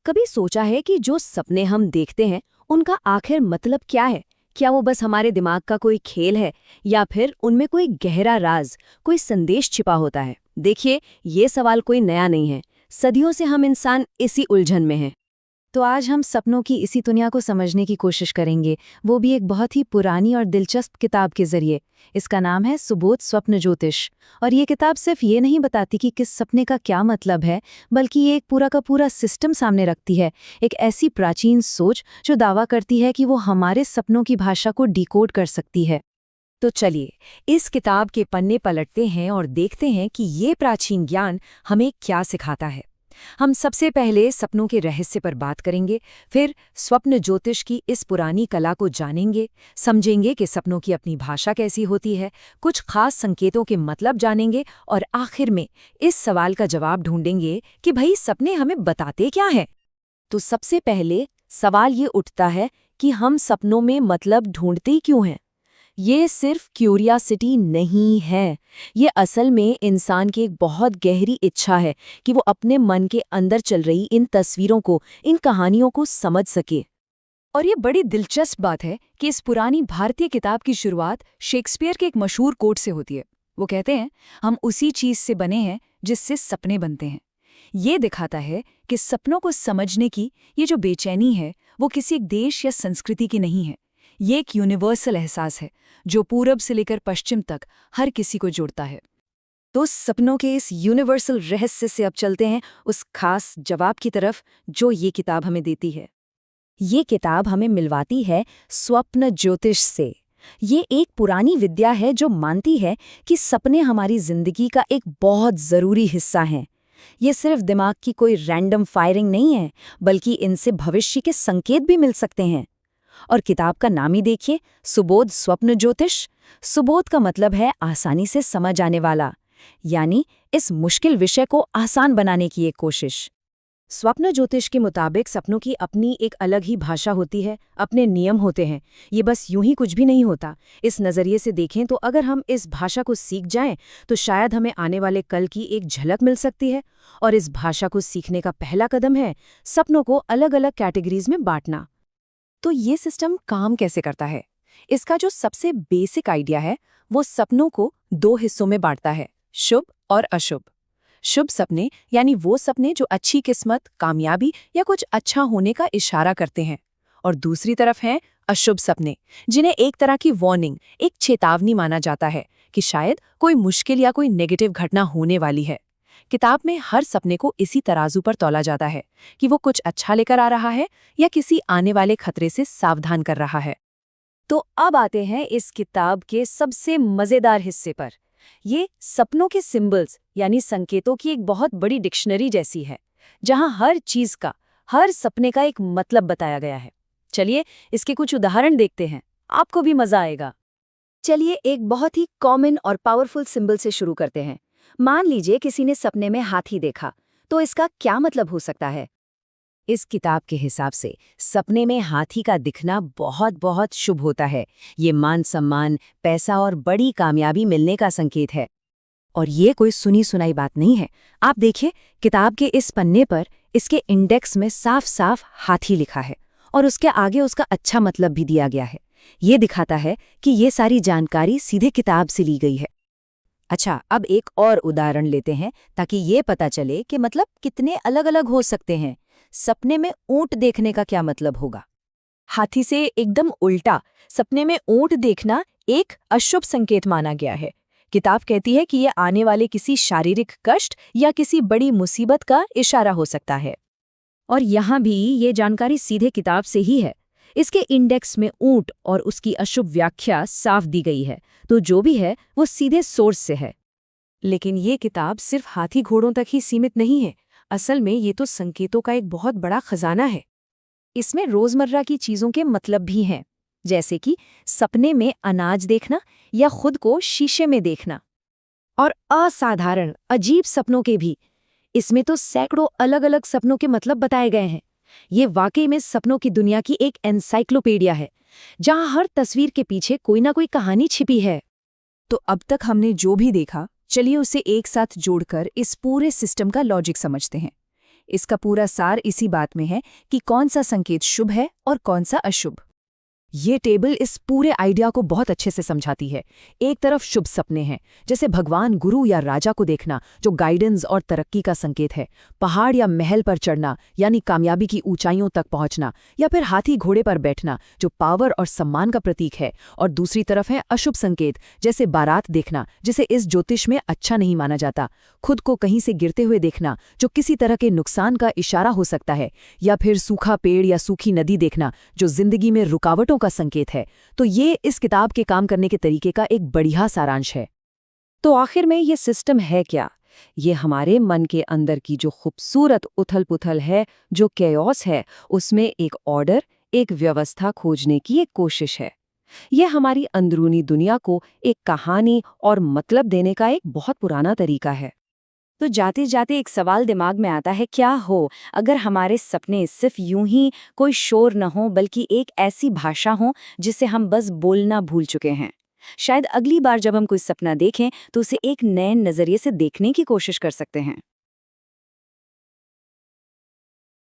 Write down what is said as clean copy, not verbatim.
कभी सोचा है कि जो सपने हम देखते हैं उनका आखिर मतलब क्या है? क्या वो बस हमारे दिमाग का कोई खेल है या फिर उनमें कोई गहरा राज, कोई संदेश छिपा होता है? देखिए, ये सवाल कोई नया नहीं है। सदियों से हम इंसान इसी उलझन में हैं। तो आज हम सपनों की इसी दुनिया को समझने की कोशिश करेंगे, वो भी एक बहुत ही पुरानी और दिलचस्प किताब के जरिए। इसका नाम है सुबोध स्वप्न ज्योतिष। और ये किताब सिर्फ ये नहीं बताती कि किस सपने का क्या मतलब है, बल्कि ये एक पूरा का पूरा सिस्टम सामने रखती है। एक ऐसी प्राचीन सोच जो दावा करती है कि वो हमारे सपनों की भाषा को डिकोड कर सकती है। तो चलिए, इस किताब के पन्ने पलटते हैं और देखते हैं कि ये प्राचीन ज्ञान हमें क्या सिखाता है। हम सबसे पहले सपनों के रहस्य पर बात करेंगे, फिर स्वप्न ज्योतिष की इस पुरानी कला को जानेंगे, समझेंगे कि सपनों की अपनी भाषा कैसी होती है, कुछ खास संकेतों के मतलब जानेंगे और आखिर में इस सवाल का जवाब ढूंढेंगे कि भाई सपने हमें बताते क्या हैं। तो सबसे पहले सवाल ये उठता है कि हम सपनों में मतलब ढूंढते क्यों हैं? ये सिर्फ क्यूरियासिटी नहीं है, ये असल में इंसान की एक बहुत गहरी इच्छा है कि वो अपने मन के अंदर चल रही इन तस्वीरों को, इन कहानियों को समझ सके। और ये बड़ी दिलचस्प बात है कि इस पुरानी भारतीय किताब की शुरुआत शेक्सपियर के एक मशहूर कोट से होती है। वो कहते हैं, हम उसी चीज से बने हैं जिससे सपने बनते हैं। ये दिखाता है कि सपनों को समझने की ये जो बेचैनी है, वो किसी एक देश या संस्कृति की नहीं है। ये एक यूनिवर्सल एहसास है जो पूरब से लेकर पश्चिम तक हर किसी को जोड़ता है। तो सपनों के इस यूनिवर्सल रहस्य से अब चलते हैं उस खास जवाब की तरफ जो ये किताब हमें देती है। ये किताब हमें मिलवाती है स्वप्न ज्योतिष से। ये एक पुरानी विद्या है जो मानती है कि सपने हमारी जिंदगी का एक बहुत ज़रूरी हिस्सा हैं। ये सिर्फ दिमाग की कोई रैंडम फायरिंग नहीं है, बल्कि इनसे भविष्य के संकेत भी मिल सकते हैं। और किताब का नाम ही देखिए, सुबोध स्वप्न ज्योतिष। सुबोध का मतलब है आसानी से समझ आने वाला, यानी इस मुश्किल विषय को आसान बनाने की एक कोशिश। स्वप्न ज्योतिष के मुताबिक सपनों की अपनी एक अलग ही भाषा होती है, अपने नियम होते हैं। ये बस यूं ही कुछ भी नहीं होता। इस नज़रिए से देखें तो अगर हम इस भाषा को सीख जाएं तो शायद हमें आने वाले कल की एक झलक मिल सकती है। और इस भाषा को सीखने का पहला कदम है सपनों को अलग अलग कैटेगरीज में बांटना। तो ये सिस्टम काम कैसे करता है? इसका जो सबसे बेसिक आइडिया है वो सपनों को दो हिस्सों में बांटता है, शुभ और अशुभ। शुभ सपने यानी वो सपने जो अच्छी किस्मत, कामयाबी या कुछ अच्छा होने का इशारा करते हैं। और दूसरी तरफ हैं अशुभ सपने, जिन्हें एक तरह की वार्निंग, एक चेतावनी माना जाता है कि शायद कोई मुश्किल या कोई नेगेटिव घटना होने वाली है। किताब में हर सपने को इसी तराजू पर तौला जाता है कि वो कुछ अच्छा लेकर आ रहा है या किसी आने वाले खतरे से सावधान कर रहा है। तो अब आते हैं इस किताब के सबसे मजेदार हिस्से पर। ये सपनों के सिंबल्स यानी संकेतों की एक बहुत बड़ी डिक्शनरी जैसी है, जहां हर चीज का, हर सपने का एक मतलब बताया गया है। चलिए इसके कुछ उदाहरण देखते हैं, आपको भी मजा आएगा। चलिए एक बहुत ही कॉमन और पावरफुल सिंबल से शुरू करते हैं। मान लीजिए किसी ने सपने में हाथी देखा, तो इसका क्या मतलब हो सकता है? इस किताब के हिसाब से सपने में हाथी का दिखना बहुत बहुत शुभ होता है। ये मान सम्मान, पैसा और बड़ी कामयाबी मिलने का संकेत है। और ये कोई सुनी सुनाई बात नहीं है। आप देखिए, किताब के इस पन्ने पर इसके इंडेक्स में साफ साफ हाथी लिखा है और उसके आगे उसका अच्छा मतलब भी दिया गया है। ये दिखाता है कि ये सारी जानकारी सीधे किताब से ली गई है। अच्छा, अब एक और उदाहरण लेते हैं ताकि ये पता चले कि मतलब कितने अलग अलग हो सकते हैं। सपने में ऊंट देखने का क्या मतलब होगा? हाथी से एकदम उल्टा, सपने में ऊंट देखना एक अशुभ संकेत माना गया है। किताब कहती है कि यह आने वाले किसी शारीरिक कष्ट या किसी बड़ी मुसीबत का इशारा हो सकता है। और यहाँ भी ये जानकारी सीधे किताब से ही है। इसके इंडेक्स में ऊंट और उसकी अशुभ व्याख्या साफ दी गई है, तो जो भी है वो सीधे सोर्स से है। लेकिन ये किताब सिर्फ हाथी घोड़ों तक ही सीमित नहीं है। असल में ये तो संकेतों का एक बहुत बड़ा खजाना है। इसमें रोजमर्रा की चीजों के मतलब भी हैं, जैसे कि सपने में अनाज देखना या खुद को शीशे में देखना। और असाधारण, अजीब सपनों के भी। इसमें तो सैकड़ों अलग अलग सपनों के मतलब बताए गए हैं। ये वाकई में सपनों की दुनिया की एक एनसाइक्लोपीडिया है, जहां हर तस्वीर के पीछे कोई ना कोई कहानी छिपी है। तो अब तक हमने जो भी देखा, चलिए उसे एक साथ जोड़कर इस पूरे सिस्टम का लॉजिक समझते हैं। इसका पूरा सार इसी बात में है कि कौन सा संकेत शुभ है और कौन सा अशुभ। ये टेबल इस पूरे आइडिया को बहुत अच्छे से समझाती है। एक तरफ शुभ सपने हैं, जैसे भगवान, गुरु या राजा को देखना, जो गाइडेंस और तरक्की का संकेत है। पहाड़ या महल पर चढ़ना, यानी कामयाबी की ऊंचाइयों तक पहुंचना, या फिर हाथी घोड़े पर बैठना, जो पावर और सम्मान का प्रतीक है। और दूसरी तरफ है अशुभ संकेत, जैसे बारात देखना, जिसे इस ज्योतिष में अच्छा नहीं माना जाता। खुद को कहीं से गिरते हुए देखना, जो किसी तरह के नुकसान का इशारा हो सकता है। या फिर सूखा पेड़ या सूखी नदी देखना, जो जिंदगी में रुकावटों का संकेत है। तो ये इस किताब के काम करने के तरीके का एक बढ़िया सारांश है। तो आखिर में ये सिस्टम है क्या? ये हमारे मन के अंदर की जो खूबसूरत उथल-पुथल है, जो केओस है, उसमें एक ऑर्डर, एक व्यवस्था खोजने की एक कोशिश है। ये हमारी अंदरूनी दुनिया को एक कहानी और मतलब देने का एक बहुत पुराना तरीका है। तो जाते जाते एक सवाल दिमाग में आता है, क्या हो अगर हमारे सपने सिर्फ यूं ही कोई शोर न हो, बल्कि एक ऐसी भाषा हो जिसे हम बस बोलना भूल चुके हैं। शायद अगली बार जब हम कोई सपना देखें तो उसे एक नए नजरिए से देखने की कोशिश कर सकते हैं।